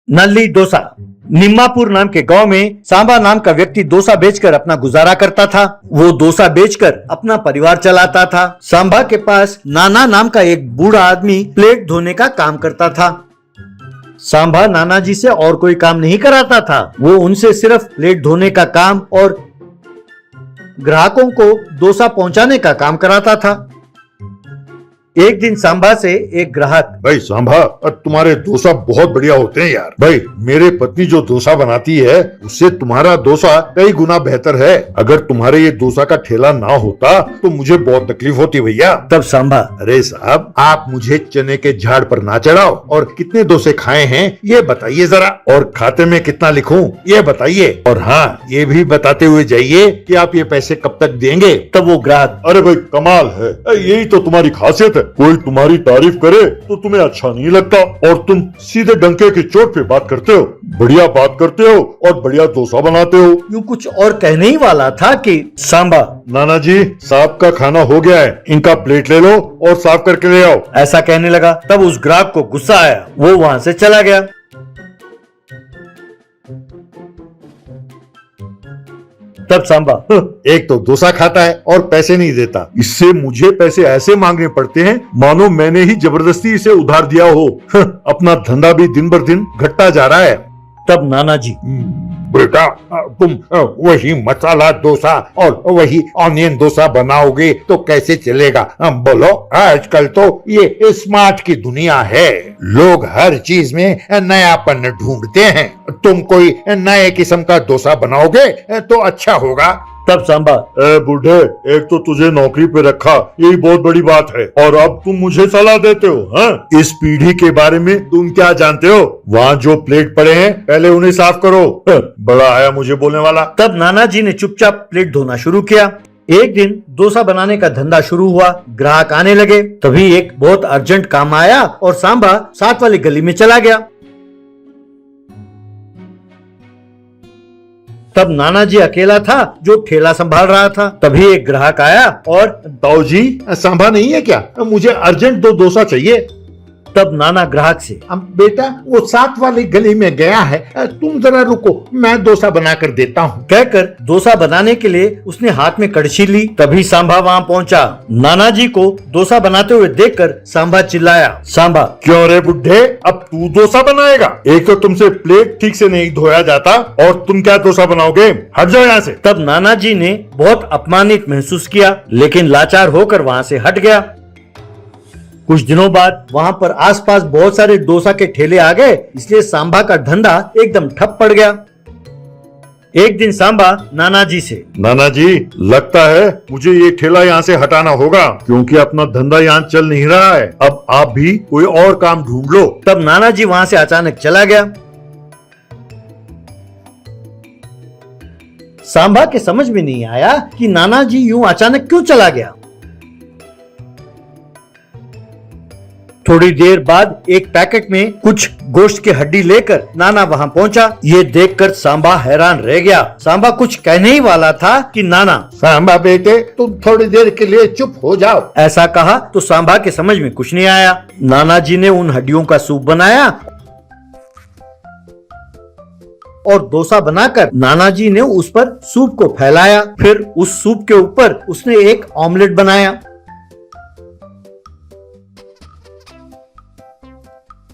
नल्ली डोसा। निम्मापुर नाम के गांव में सांबा नाम का व्यक्ति डोसा बेचकर अपना गुजारा करता था। वो डोसा बेचकर अपना परिवार चलाता था। सांबा के पास नाना नाम का एक बूढ़ा आदमी प्लेट धोने का काम करता था। सांबा नाना जी से और कोई काम नहीं कराता था। वो उनसे सिर्फ प्लेट धोने का काम और ग्राहकों को डोसा पहुंचाने का काम कराता था। एक दिन सांबा से एक ग्राहक, भाई सांबा, तुम्हारे डोसा बहुत बढ़िया होते हैं यार। भाई मेरे पत्नी जो डोसा बनाती है उससे तुम्हारा डोसा कई गुना बेहतर है। अगर तुम्हारे ये डोसा का ठेला ना होता तो मुझे बहुत तकलीफ होती भैया। तब सांबा, अरे साहब, आप मुझे चने के झाड़ पर ना चढ़ाओ और कितने डोसे खाए हैं ये बताइए जरा, और खाते में कितना लिखूं ये बताइए, और हाँ ये भी बताते हुए जाइए कि आप ये पैसे कब तक देंगे। तब वो ग्राहक, अरे भाई कमाल है, यही तो तुम्हारी खासियत है। कोई तुम्हारी तारीफ करे तो तुम्हें अच्छा नहीं लगता और तुम सीधे डंके की चोट पे बात करते हो, बढ़िया बात करते हो और बढ़िया डोसा बनाते हो। यूं कुछ और कहने ही वाला था कि सांबा, नाना जी साहब का खाना हो गया है, इनका प्लेट ले लो और साफ करके ले आओ, ऐसा कहने लगा। तब उस ग्राहक को गुस्सा आया, वो वहां से चला गया। तब सांबा, एक तो डोसा खाता है और पैसे नहीं देता, इससे मुझे पैसे ऐसे मांगने पड़ते हैं मानो मैंने ही जबरदस्ती इसे उधार दिया हो। अपना धंधा भी दिन बर दिन घटता जा रहा है। तब नाना जी, बेटा तुम वही मसाला डोसा और वही ऑनियन डोसा बनाओगे तो कैसे चलेगा? बोलो, आजकल तो ये स्मार्ट की दुनिया है, लोग हर चीज में नयापन ढूंढते हैं। तुम कोई नए किस्म का डोसा बनाओगे तो अच्छा होगा। तब सांबा, बूढ़े, एक तो तुझे नौकरी पे रखा यही बहुत बड़ी बात है और अब तुम मुझे सलाह देते हो। हाँ? इस पीढ़ी के बारे में तुम क्या जानते हो? वहाँ जो प्लेट पड़े हैं पहले उन्हें साफ करो। बड़ा आया मुझे बोलने वाला। तब नाना जी ने चुपचाप प्लेट धोना शुरू किया। एक दिन डोसा बनाने का धंधा शुरू हुआ, ग्राहक आने लगे। तभी एक बहुत अर्जेंट काम आया और सांबा साथ वाली गली में चला गया। तब नाना जी अकेला था जो ठेला संभाल रहा था। तभी एक ग्राहक आया और, ताऊ जी सांभा नहीं है क्या? मुझे अर्जेंट 2 डोसा चाहिए। तब नाना ग्राहक से, बेटा वो साथ वाली गली में गया है, तुम जरा रुको, मैं डोसा बना कर देता हूँ। कहकर डोसा बनाने के लिए उसने हाथ में कड़छी ली। तभी सांभा वहाँ पहुँचा। नाना जी को डोसा बनाते हुए देखकर सांभा चिल्लाया, सांभा, क्यों रे बुढ़े, अब तू डोसा बनाएगा? एक तो तुमसे प्लेट ठीक से नहीं धोया जाता और तुम क्या डोसा बनाओगे? हट जाओ यहाँ से। तब नाना जी ने बहुत अपमानित महसूस किया, लेकिन लाचार होकर वहाँ से हट गया। कुछ दिनों बाद वहाँ पर आसपास बहुत सारे डोसा के ठेले आ गए, इसलिए सांभा का धंधा एकदम ठप पड़ गया। एक दिन सांभा नाना जी से, नाना जी लगता है मुझे ये ठेला यहाँ से हटाना होगा क्योंकि अपना धंधा यहाँ चल नहीं रहा है, अब आप भी कोई और काम ढूंढ लो। तब नाना जी वहाँ से अचानक चला गया। सांभा के समझ में नहीं आया कि नाना जी यूं अचानक क्यों चला गया। थोड़ी देर बाद एक पैकेट में कुछ गोश्त की हड्डी लेकर नाना वहां पहुंचा। ये देखकर सांबा हैरान रह गया। सांबा कुछ कहने ही वाला था कि नाना, सांबा बेटे तुम थोड़ी देर के लिए चुप हो जाओ। ऐसा कहा तो सांबा के समझ में कुछ नहीं आया। नाना जी ने उन हड्डियों का सूप बनाया और डोसा बनाकर नाना जी ने उस पर सूप को फैलाया। फिर उस सूप के ऊपर उसने एक ऑमलेट बनाया।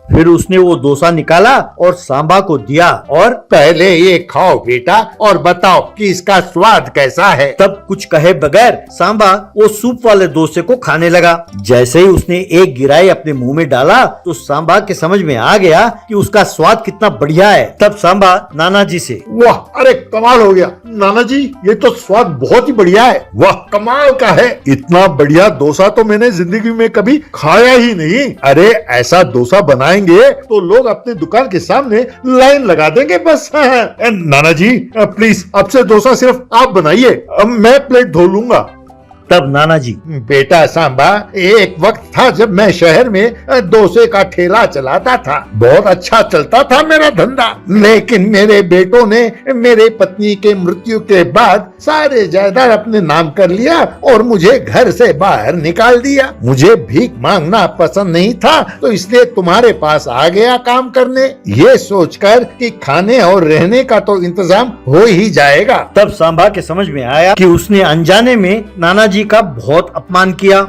फिर उसने वो डोसा निकाला और सांबा को दिया और, पहले ये खाओ बेटा और बताओ कि इसका स्वाद कैसा है। तब कुछ कहे बगैर सांबा वो सूप वाले डोसे को खाने लगा। जैसे ही उसने एक गिराई अपने मुंह में डाला तो सांबा के समझ में आ गया कि उसका स्वाद कितना बढ़िया है। तब सांबा नाना जी से, वाह, अरे कमाल हो गया नाना जी, ये तो स्वाद बहुत ही बढ़िया है। वाह, कमाल का है, इतना बढ़िया डोसा तो मैंने जिंदगी में कभी खाया ही नहीं। अरे ऐसा डोसा बनाएंगे तो लोग अपने दुकान के सामने लाइन लगा देंगे बस। नाना जी प्लीज अब से डोसा सिर्फ आप बनाइए, मैं प्लेट धो लूंगा। तब नाना जी, बेटा सांबा, एक वक्त था जब मैं शहर में डोसे का ठेला चलाता था। बहुत अच्छा चलता था मेरा धंधा, लेकिन मेरे बेटों ने मेरे पत्नी के मृत्यु के बाद सारे जायदाद अपने नाम कर लिया और मुझे घर से बाहर निकाल दिया। मुझे भीख मांगना पसंद नहीं था, तो इसलिए तुम्हारे पास आ गया काम करने, ये सोचकर कि खाने और रहने का तो इंतजाम हो ही जाएगा। तब सांबा के समझ में आया कि उसने अनजाने में नाना जी का बहुत अपमान किया।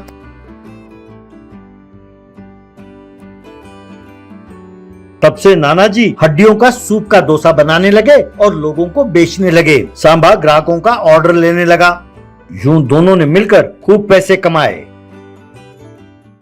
तब से नाना जी हड्डियों का सूप का डोसा बनाने लगे और लोगों को बेचने लगे। सांबा ग्राहकों का ऑर्डर लेने लगा। यूं दोनों ने मिलकर खूब पैसे कमाए।